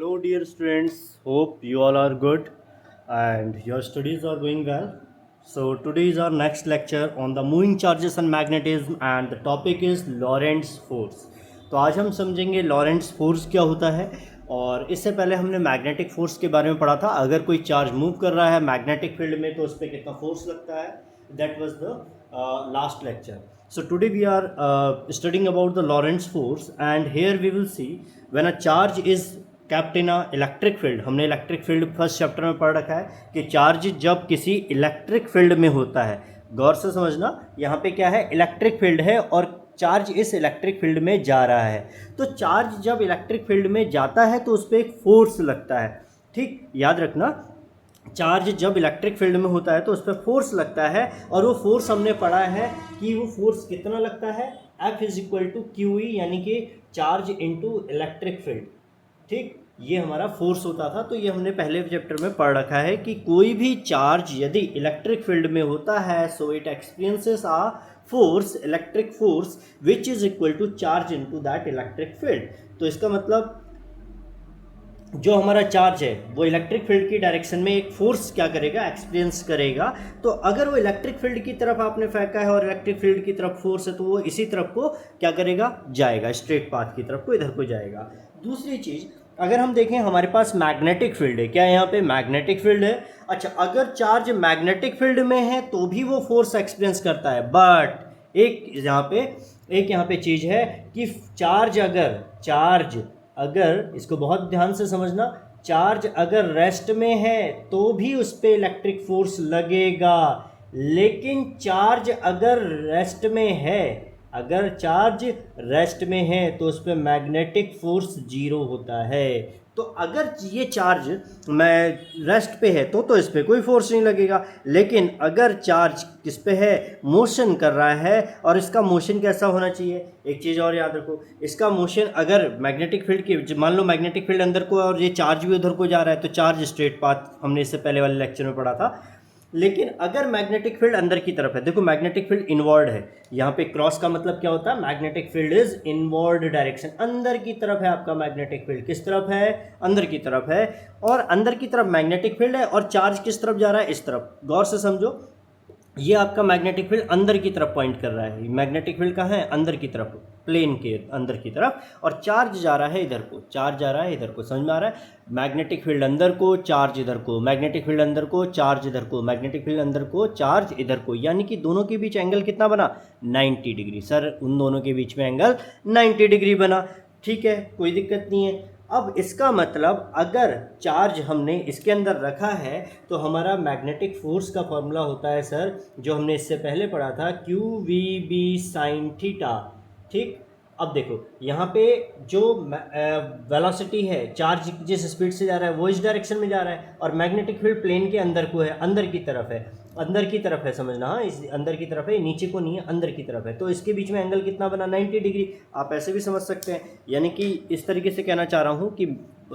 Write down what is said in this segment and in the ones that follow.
Hello, dear students. Hope you all are good and your studies are going well. So, today is our next lecture on the moving charges and magnetism, and the topic is Lorentz force. तो आज हम समझेंगे Lorentz force क्या होता है। और इससे पहले हमने मैग्नेटिक फोर्स के बारे में पढ़ा था। अगर कोई चार्ज मूव कर रहा है मैग्नेटिक फील्ड में तो उस पर कितना फोर्स लगता है, that was the last lecture. So today we are studying about the Lorentz force, and here we will see when a charge is kept in a electric field. हमने electric field first chapter में पढ़ रखा है कि charge जब किसी electric field में होता है, गौर से समझना, यहाँ पे क्या है, इलेक्ट्रिक फील्ड है और चार्ज इस इलेक्ट्रिक फील्ड में जा रहा है। तो चार्ज जब इलेक्ट्रिक फील्ड में जाता है तो उस पर एक फोर्स लगता है। ठीक, याद रखना, चार्ज जब इलेक्ट्रिक फील्ड में होता है तो उस पर फोर्स लगता है, और वो फोर्स हमने पढ़ा है कि वो फोर्स कितना लगता है, F is equal to q E, यानी कि चार्ज इनटू इलेक्ट्रिक फील्ड। ठीक, ये हमारा फोर्स होता था। तो ये हमने पहले चैप्टर में पढ़ रखा है कि कोई भी चार्ज यदि इलेक्ट्रिक फील्ड में होता है so it experiences a force, electric force, which is equal to charge into that electric field. तो इसका मतलब जो हमारा चार्ज है वो इलेक्ट्रिक फील्ड की डायरेक्शन में एक फोर्स क्या करेगा, एक्सपीरियंस करेगा। तो अगर वो इलेक्ट्रिक फील्ड की तरफ आपने फेंका है और इलेक्ट्रिक फील्ड की तरफ फोर्स है तो वो इसी तरफ को क्या करेगा, जाएगा, स्ट्रेट पाथ की तरफ को, इधर को जाएगा। दूसरी चीज़, अगर हम देखें हमारे पास मैग्नेटिक फील्ड है, क्या यहाँ पे मैग्नेटिक फील्ड है। अच्छा, अगर चार्ज मैग्नेटिक फील्ड में है तो भी वो फोर्स एक्सपीरियंस करता है, बट एक यहाँ पे चीज़ है कि चार्ज अगर इसको बहुत ध्यान से समझना, चार्ज अगर रेस्ट में है तो भी उस पर इलेक्ट्रिक फोर्स लगेगा, लेकिन चार्ज अगर चार्ज रेस्ट में है तो उस पर मैग्नेटिक फोर्स जीरो होता है। तो अगर ये चार्ज रेस्ट पे है तो इस पर कोई फोर्स नहीं लगेगा, लेकिन अगर चार्ज किस पे है, मोशन कर रहा है, और इसका मोशन कैसा होना चाहिए, एक चीज़ और याद रखो, इसका मोशन अगर मैग्नेटिक फील्ड की, मान लो मैग्नेटिक फील्ड अंदर को और ये चार्ज भी उधर को जा रहा है तो चार्ज स्ट्रेट पाथ, हमने इससे पहले वाले लेक्चर में पढ़ा था। लेकिन अगर मैग्नेटिक फील्ड अंदर की तरफ है, देखो मैग्नेटिक फील्ड इनवर्ड है, यहाँ पे क्रॉस का मतलब क्या होता है, magnetic field is inward direction, अंदर की तरफ है आपका मैग्नेटिक फील्ड, किस तरफ है, अंदर की तरफ है, और अंदर की तरफ मैग्नेटिक फील्ड है और चार्ज किस तरफ जा रहा है, इस तरफ। गौर से समझो, ये आपका मैग्नेटिक फील्ड अंदर की तरफ पॉइंट कर रहा है, मैग्नेटिक फील्ड कहाँ है, अंदर की तरफ, प्लेन के अंदर की तरफ, और चार्ज जा रहा है इधर को, समझ में आ रहा है, मैग्नेटिक फील्ड अंदर को, चार्ज इधर को, मैग्नेटिक फील्ड अंदर को, चार्ज इधर को, मैग्नेटिक फील्ड अंदर को, चार्ज इधर को, यानी कि दोनों के बीच एंगल कितना बना, 90 डिग्री। सर उन दोनों के बीच में एंगल 90 डिग्री बना, ठीक है, कोई दिक्कत नहीं है। अब इसका मतलब अगर चार्ज हमने इसके अंदर रखा है तो हमारा मैग्नेटिक फोर्स का फॉर्मूला होता है सर, जो हमने इससे पहले पढ़ा था, q v B sine theta. ठीक, अब देखो यहाँ पे जो वेलोसिटी है, चार्ज जिस स्पीड से जा रहा है वो इस डायरेक्शन में जा रहा है, और मैग्नेटिक फील्ड प्लेन के अंदर को है, अंदर की तरफ है, समझना, हाँ, इस अंदर की तरफ है, नीचे को नहीं है, अंदर की तरफ है। तो इसके बीच में एंगल कितना बना, 90 डिग्री। आप ऐसे भी समझ सकते हैं, यानी कि इस तरीके से कहना चाह रहा हूँ कि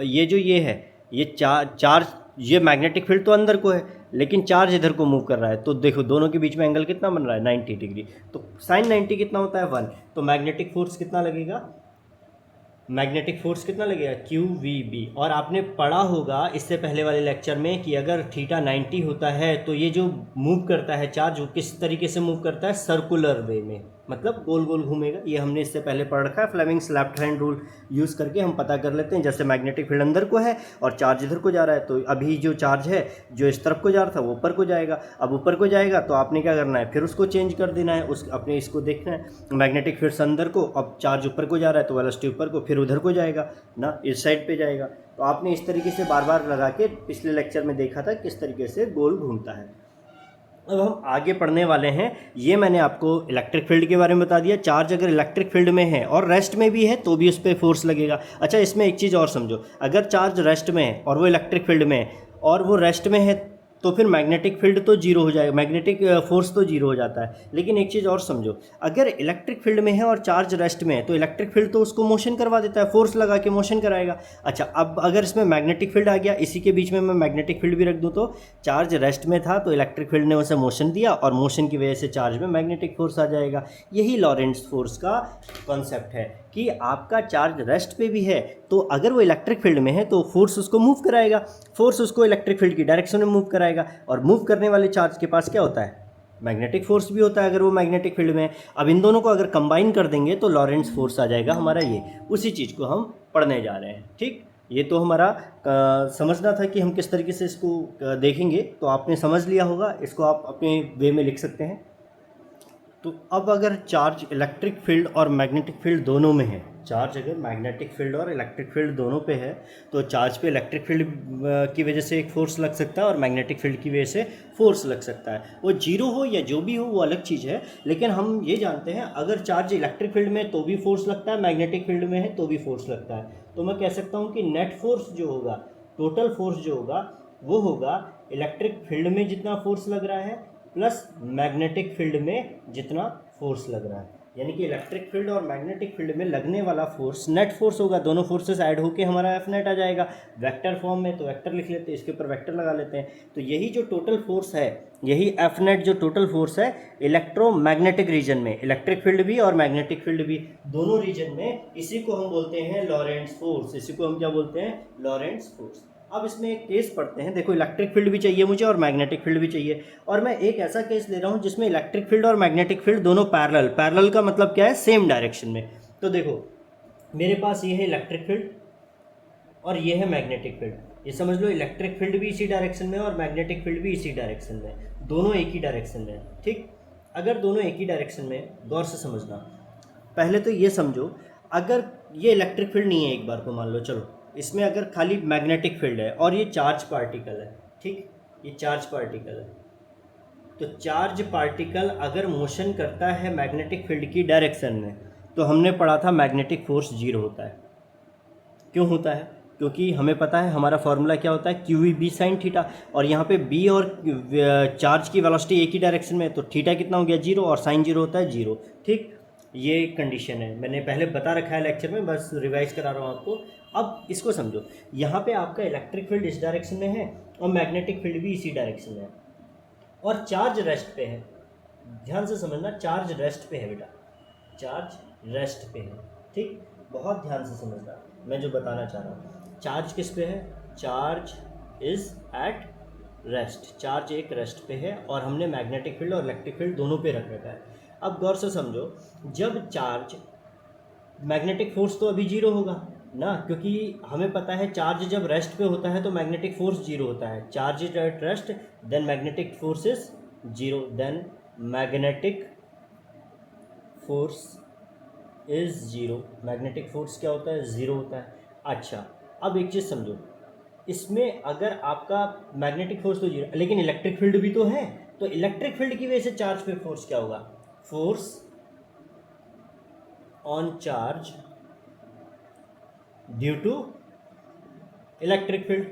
ये है, ये चार्ज, ये मैग्नेटिक फील्ड तो अंदर को है लेकिन चार्ज इधर को मूव कर रहा है, तो देखो दोनों के बीच में एंगल कितना बन रहा है, 90 डिग्री। तो साइन 90 कितना होता है, 1। तो मैग्नेटिक फोर्स कितना लगेगा, क्यू वी बी। और आपने पढ़ा होगा इससे पहले वाले लेक्चर में कि अगर थीटा 90 होता है तो ये जो मूव करता है चार्ज, वो किस तरीके से मूव करता है, सर्कुलर वे में, मतलब गोल गोल घूमेगा। ये हमने इससे पहले पढ़ रखा है, Fleming's left hand rule use करके हम पता कर लेते हैं। जैसे मैग्नेटिक फील्ड अंदर को है और चार्ज इधर को जा रहा है, तो अभी जो चार्ज है जो इस तरफ को जा रहा था वो ऊपर को जाएगा। अब ऊपर को जाएगा तो आपने क्या करना है, फिर उसको चेंज कर देना है, अपने इसको देखना है, मैग्नेटिक फील्ड अंदर को, अब चार्ज ऊपर को जा रहा है तो वेलोसिटी ऊपर को, फिर उधर को जाएगा ना, इस साइड पर जाएगा। तो आपने इस तरीके से बार बार लगा के पिछले लेक्चर में देखा था किस तरीके से गोल घूमता है। अब हम आगे पढ़ने वाले हैं, ये मैंने आपको इलेक्ट्रिक फील्ड के बारे में बता दिया। चार्ज अगर इलेक्ट्रिक फील्ड में है और रेस्ट में भी है तो भी उस पर फोर्स लगेगा। अच्छा, इसमें एक चीज़ और समझो, अगर चार्ज रेस्ट में है और वो इलेक्ट्रिक फील्ड में है और वो रेस्ट में है तो फिर मैग्नेटिक फील्ड तो जीरो हो जाएगा, मैग्नेटिक फोर्स तो जीरो हो जाता है। लेकिन एक चीज़ और समझो, अगर इलेक्ट्रिक फील्ड में है और चार्ज रेस्ट में है तो इलेक्ट्रिक फील्ड तो उसको मोशन करवा देता है, फोर्स लगा के मोशन कराएगा। अच्छा, अब अगर इसमें मैग्नेटिक फील्ड आ गया, इसी के बीच में मैं मैग्नेटिक फील्ड भी रख दूँ, तो चार्ज रेस्ट में था तो इलेक्ट्रिक फील्ड ने उसे मोशन दिया और मोशन की वजह से चार्ज में मैग्नेटिक फोर्स आ जाएगा। यही लॉरेंट्स फोर्स का कॉन्सेप्ट है कि आपका चार्ज रेस्ट पे भी है तो अगर वो इलेक्ट्रिक फील्ड में है तो फोर्स उसको मूव कराएगा, फोर्स उसको इलेक्ट्रिक फील्ड की डायरेक्शन में मूव कराएगा, और मूव करने वाले चार्ज के पास क्या होता है, मैग्नेटिक फोर्स भी होता है अगर वो मैग्नेटिक फील्ड में है। अब इन दोनों को अगर कंबाइन कर देंगे तो लॉरेंट्ज फोर्स आ जाएगा हमारा, ये उसी चीज़ को हम पढ़ने जा रहे हैं। ठीक, ये तो हमारा समझना था कि हम किस तरीके से इसको देखेंगे, तो आपने समझ लिया होगा, इसको आप अपने वे में लिख सकते हैं। तो अब अगर चार्ज इलेक्ट्रिक फील्ड और मैग्नेटिक फील्ड दोनों में है, चार्ज अगर मैग्नेटिक फील्ड और इलेक्ट्रिक फील्ड दोनों पे है तो चार्ज पे इलेक्ट्रिक फील्ड की वजह से एक फोर्स लग सकता है और मैग्नेटिक फील्ड की वजह से फोर्स लग सकता है। वो जीरो हो या जो भी हो वो अलग चीज़ है, लेकिन हम ये जानते हैं अगर चार्ज इलेक्ट्रिक फील्ड में तो भी फोर्स लगता है, मैग्नेटिक फील्ड में है तो भी फोर्स लगता है। तो मैं कह सकता हूँ कि नेट फोर्स जो होगा, टोटल फोर्स जो होगा वो होगा इलेक्ट्रिक फील्ड में जितना फोर्स लग रहा है प्लस मैग्नेटिक फील्ड में जितना फोर्स लग रहा है, यानी कि इलेक्ट्रिक फील्ड और मैग्नेटिक फील्ड में लगने वाला फोर्स नेट फोर्स होगा। दोनों फोर्सेस ऐड होके हमारा एफ नेट आ जाएगा। वेक्टर फॉर्म में तो वेक्टर लिख लेते हैं, इसके ऊपर वेक्टर लगा लेते हैं। तो यही जो टोटल फोर्स है, यही एफ नेट जो टोटल फोर्स है इलेक्ट्रोमैग्नेटिक रीजन में, इलेक्ट्रिक फील्ड भी और मैग्नेटिक फील्ड भी दोनों रीजन में, इसी को हम बोलते हैं लॉरेंट्ज फोर्स। इसी को हम क्या बोलते हैं, लॉरेंट्ज फोर्स। अब इसमें एक केस पढ़ते हैं। देखो इलेक्ट्रिक फील्ड भी चाहिए मुझे और मैग्नेटिक फील्ड भी चाहिए, और मैं एक ऐसा केस ले रहा हूँ जिसमें इलेक्ट्रिक फील्ड और मैग्नेटिक फील्ड दोनों पैरेलल, पैरेलल का मतलब क्या है, सेम डायरेक्शन में। तो देखो मेरे पास ये है इलेक्ट्रिक फील्ड और ये है मैग्नेटिक फील्ड, ये समझ लो इलेक्ट्रिक फील्ड भी इसी डायरेक्शन में और मैग्नेटिक फील्ड भी इसी डायरेक्शन में, दोनों एक ही डायरेक्शन में। ठीक, अगर दोनों एक ही डायरेक्शन में, गौर से समझना, पहले तो ये समझो अगर ये इलेक्ट्रिक फील्ड नहीं है, एक बार को मान लो, चलो इसमें अगर खाली मैग्नेटिक फील्ड है और ये चार्ज पार्टिकल है, ठीक, ये चार्ज पार्टिकल है, तो चार्ज पार्टिकल अगर मोशन करता है मैग्नेटिक फील्ड की डायरेक्शन में तो हमने पढ़ा था मैग्नेटिक फोर्स जीरो होता है। क्यों होता है, क्योंकि हमें पता है हमारा फॉर्मूला क्या होता है, q v B sine theta, और यहाँ पे बी और चार्ज की वेलोसिटी एक ही डायरेक्शन में, तो थीटा कितना हो गया, जीरो, और साइन जीरो होता है जीरो। ठीक, ये कंडीशन है, मैंने पहले बता रखा है लेक्चर में, बस रिवाइज करा रहा हूँ आपको। अब इसको समझो, यहाँ पे आपका इलेक्ट्रिक फील्ड इस डायरेक्शन में है और मैग्नेटिक फील्ड भी इसी डायरेक्शन में है, और चार्ज रेस्ट पे है। ध्यान से समझना, चार्ज रेस्ट पे है बेटा, चार्ज रेस्ट पे है। ठीक, बहुत ध्यान से समझना मैं जो बताना चाह रहा हूँ। चार्ज किस पे है, charge is at rest, charge एक रेस्ट पे है, और हमने मैग्नेटिक फील्ड और इलेक्ट्रिक फील्ड दोनों पे रख रखा है। अब गौर से समझो, जब चार्ज, मैग्नेटिक फोर्स तो अभी जीरो होगा ना, क्योंकि हमें पता है चार्ज जब रेस्ट पे होता है तो मैग्नेटिक फोर्स जीरो होता है। Charge is at rest then magnetic force is zero, then magnetic force is zero, magnetic force क्या होता है, ज़ीरो होता है। अच्छा, अब एक चीज़ समझो, इसमें अगर आपका मैग्नेटिक फोर्स तो जीरो, लेकिन इलेक्ट्रिक फील्ड भी तो है, तो इलेक्ट्रिक फील्ड की वजह से चार्ज पे फोर्स क्या होगा, force on charge due to electric field.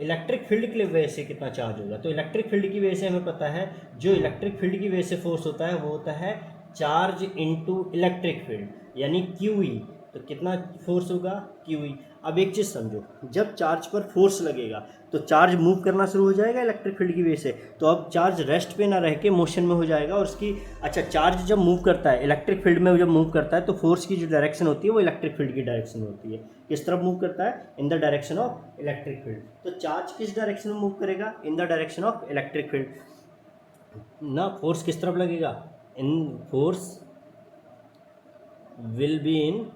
Electric field की वजह से कितना चार्ज होगा, तो इलेक्ट्रिक फील्ड की वजह से हमें पता है जो इलेक्ट्रिक फील्ड की वजह से फोर्स होता है वो होता है चार्ज इनटू इलेक्ट्रिक फील्ड, यानी क्यू ई। तो कितना फोर्स होगा, क्यू ई। अब एक चीज़ समझो, जब चार्ज पर फोर्स लगेगा तो चार्ज मूव करना शुरू हो जाएगा इलेक्ट्रिक फील्ड की वजह से, तो अब चार्ज रेस्ट पे ना रह के मोशन में हो जाएगा और उसकी, अच्छा, चार्ज जब मूव करता है इलेक्ट्रिक फील्ड में, जब मूव करता है तो फोर्स की जो डायरेक्शन होती है वो इलेक्ट्रिक फील्ड की डायरेक्शन में होती है। किस तरफ मूव करता है, in the direction of electric field. तो चार्ज किस डायरेक्शन में मूव करेगा, in the direction of electric field ना। फोर्स किस तरफ लगेगा, in, force will be in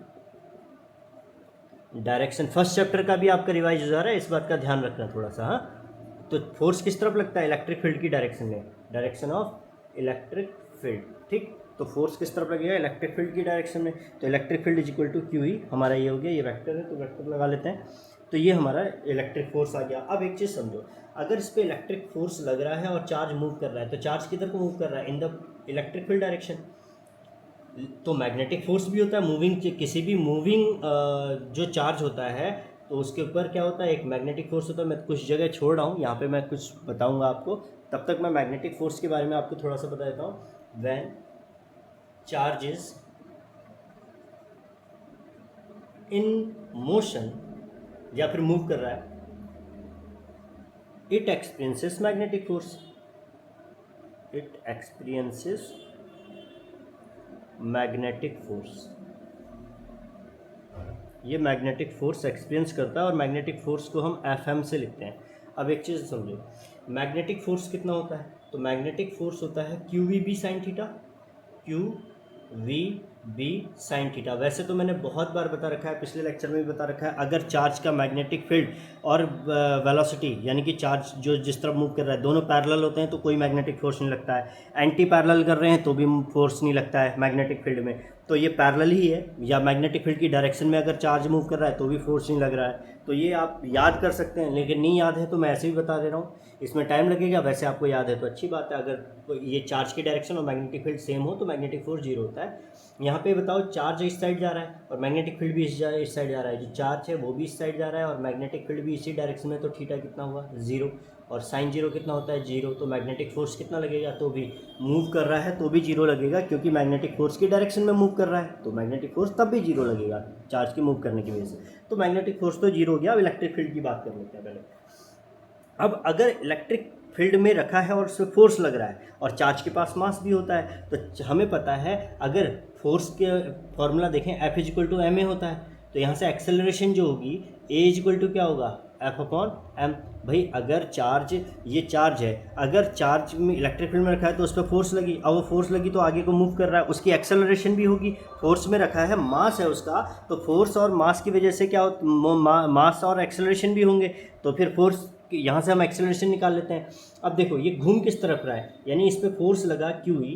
direction, first chapter का भी आपका रिवाइज हो जा रहा है, इस बात का ध्यान रखना थोड़ा सा। हाँ, तो फोर्स किस तरफ लगता है, इलेक्ट्रिक फील्ड की डायरेक्शन में, डायरेक्शन ऑफ इलेक्ट्रिक फील्ड। ठीक, तो फोर्स किस तरफ लगेगा, इलेक्ट्रिक फील्ड की डायरेक्शन में, तो electric field is equal to q E, हमारा ये हो गया, ये वेक्टर है तो वेक्टर लगा लेते हैं, तो ये हमारा इलेक्ट्रिक फोर्स आ गया। अब एक चीज़ समझो, अगर इस पर इलेक्ट्रिक फोर्स लग रहा है और चार्ज मूव कर रहा है, तो चार्ज किधर को मूव कर रहा है, in the electric field direction. तो मैग्नेटिक फोर्स भी होता है, मूविंग, किसी भी मूविंग जो चार्ज होता है तो उसके ऊपर क्या होता है, एक मैग्नेटिक फोर्स होता है। मैं कुछ जगह छोड़ रहा हूँ, यहाँ पे मैं कुछ बताऊँगा आपको, तब तक मैं मैग्नेटिक फोर्स के बारे में आपको थोड़ा सा बता देता हूँ। When charge is in motion, या फिर मूव कर रहा है, it experiences magnetic force, it experiences magnetic force. ये मैग्नेटिक फोर्स एक्सपीरियंस करता है और मैग्नेटिक फोर्स को हम FM से लिखते हैं। अब एक चीज़ समझो, मैग्नेटिक फोर्स कितना होता है, तो मैग्नेटिक फोर्स होता है QVB sine theta, QVB sine theta. वैसे तो मैंने बहुत बार बता रखा है, पिछले लेक्चर में भी बता रखा है, अगर चार्ज का मैग्नेटिक फील्ड और वेलोसिटी यानी कि चार्ज जो जिस तरफ मूव कर रहा है दोनों पैरेलल होते हैं तो कोई मैग्नेटिक फोर्स नहीं लगता है, एंटी पैरेलल कर रहे हैं तो भी फोर्स नहीं लगता है मैग्नेटिक फील्ड में, तो ये पैरेलल ही है। या मैग्नेटिक फील्ड की डायरेक्शन में अगर चार्ज मूव कर रहा है तो भी फोर्स नहीं लग रहा है, तो ये आप याद कर सकते हैं, लेकिन नहीं याद है तो मैं ऐसे भी बता दे रहा हूँ, इसमें टाइम लगेगा। वैसे आपको याद है तो अच्छी बात है, अगर ये चार्ज की डायरेक्शन और मैग्नेटिक फील्ड सेम हो तो मैग्नेटिक फोर्स जीरो होता है। यहाँ पे बताओ, चार्ज इस साइड जा रहा है और मैग्नेटिक फील्ड भी इस साइड जा रहा है, जो चार्ज है वो भी इस साइड जा रहा है और मैग्नेटिक फील्ड भी इसी डायरेक्शन में, तो थीटा कितना हुआ, जीरो, और साइन जीरो कितना होता है, जीरो, तो मैग्नेटिक फोर्स कितना लगेगा, तो भी मूव कर रहा है तो भी जीरो लगेगा, क्योंकि मैग्नेटिक फोर्स की डायरेक्शन में मूव कर रहा है तो मैग्नेटिक फोर्स तब भी जीरो लगेगा चार्ज के मूव करने की वजह से, तो मैग्नेटिक फोर्स तो जीरो हो गया। अब इलेक्ट्रिक फील्ड की बात कर लेते हैं पहले। अब अगर इलेक्ट्रिक फील्ड में रखा है और उसमें फोर्स लग रहा है और चार्ज के पास मास भी होता है, तो हमें पता है अगर फोर्स के फॉर्मूला देखें F=ma होता है, तो यहाँ से एक्सेलरेशन जो होगी A क्या होगा, F/m। भाई अगर चार्ज, ये चार्ज है, अगर चार्ज में इलेक्ट्रिक फील्ड में रखा है तो उस पर फोर्स लगी, अब वो फोर्स लगी तो आगे को मूव कर रहा है, उसकी एक्सेलरेशन भी होगी। फोर्स में रखा है, मास है उसका, तो फोर्स और मास की वजह से क्या मास और एक्सेलरेशन भी होंगे, तो फिर फोर्स यहाँ से हम एक्सेलरेशन निकाल लेते हैं। अब देखो ये घूम किस तरफ रहा है, यानी इस पर फोर्स लगा QE,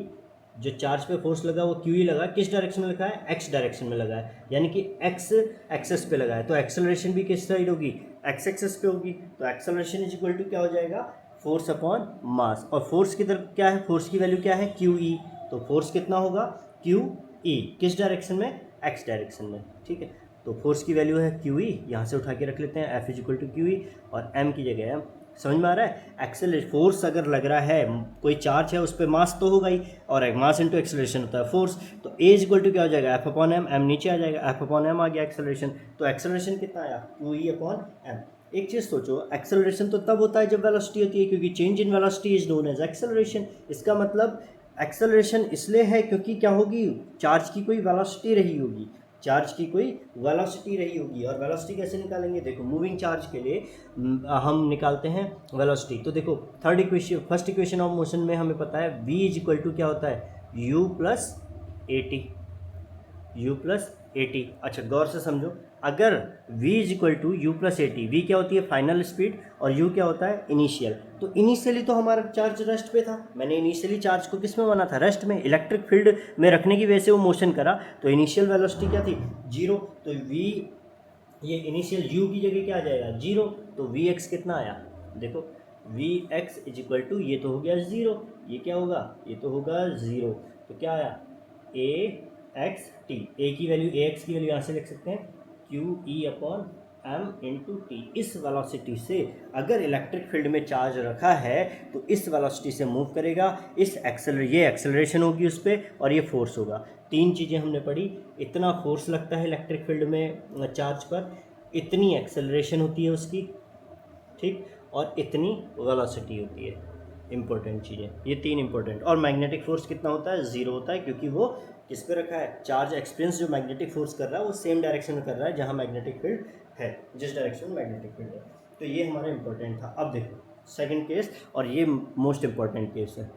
जो चार्ज पे फोर्स लगा वो QE लगा, किस डायरेक्शन में लगा है, X डायरेक्शन में लगा है, यानी कि X एक्सेस पे लगा है, तो एक्सेलरेशन भी किस साइड होगी, X एक्सेस पे होगी, तो एक्सेलरेशन इज इक्वल टू क्या हो जाएगा, फोर्स अपॉन मास, और फोर्स की तरफ क्या है, फोर्स की वैल्यू क्या है, QE, तो फोर्स कितना होगा, QE, किस डायरेक्शन में, X डायरेक्शन में, ठीक है। तो फोर्स की वैल्यू है QE, यहाँ से उठा के रख लेते हैं, F=QE और M की जगह है, समझ में आ रहा है। एक्सेलरेशन फोर्स अगर लग रहा है, कोई चार्ज है उस पर मास तो होगा ही, और मास इंटू एक्सेलरेशन होता है फोर्स, तो A क्या हो जाएगा, F/m, M नीचे आ जाएगा, F/m आ गया एक्सेलरेशन, तो एक्सेलरेशन कितना आया, QE/m। एक चीज़ सोचो, एक्सेलरेशन तो तब होता है जब वेलोसिटी होती है, क्योंकि change in velocity is known as acceleration. इसका मतलब एक्सेलरेशन इसलिए है क्योंकि क्या होगी, चार्ज की कोई वेलोसिटी रही होगी, चार्ज की कोई वेलोसिटी रही होगी। और वेलोसिटी कैसे निकालेंगे, देखो मूविंग चार्ज के लिए हम निकालते हैं वेलोसिटी, तो देखो फर्स्ट इक्वेशन ऑफ मोशन में हमें पता है V क्या होता है, U+AT। अच्छा गौर से समझो, अगर V=U+AT, V क्या होती है फाइनल स्पीड और U क्या होता है इनिशियल, तो इनिशियली तो हमारा चार्ज रेस्ट पे था, मैंने इनिशियली चार्ज को किस में माना था, रेस्ट में, इलेक्ट्रिक फील्ड में रखने की वजह से वो मोशन करा, तो इनिशियल वेलोसिटी क्या थी, जीरो, तो V, ये इनिशियल U की जगह क्या आ जाएगा, जीरो, तो Vx कितना आया, देखो Vx=, ये तो हो गया ज़ीरो, ये क्या होगा, ये तो होगा ज़ीरो, तो क्या आया, AXT, Ax की वैल्यू यहाँ से लिख सकते हैं QE/m/t। इस वेलोसिटी से अगर इलेक्ट्रिक फील्ड में चार्ज रखा है तो इस वेलोसिटी से मूव करेगा, ये एक्सेलरेशन होगी उस पर और ये फोर्स होगा। तीन चीज़ें हमने पढ़ी, इतना फोर्स लगता है इलेक्ट्रिक फील्ड में चार्ज पर, इतनी एक्सेलरेशन होती है उसकी, ठीक, और इतनी वेलोसिटी होती है, इंपॉर्टेंट चीज़ें ये तीन इंपॉर्टेंट। और मैग्नेटिक फोर्स कितना होता है, ज़ीरो होता है, क्योंकि वो किस पे रखा है, चार्ज एक्सपीरियंस जो मैग्नेटिक फोर्स कर रहा है वो सेम डायरेक्शन में कर रहा है जहाँ मैग्नेटिक फील्ड है, जिस डायरेक्शन में मैग्नेटिक फील्ड है। तो ये हमारा इंपॉर्टेंट था। अब देखो सेकंड केस, और ये मोस्ट इंपॉर्टेंट केस है।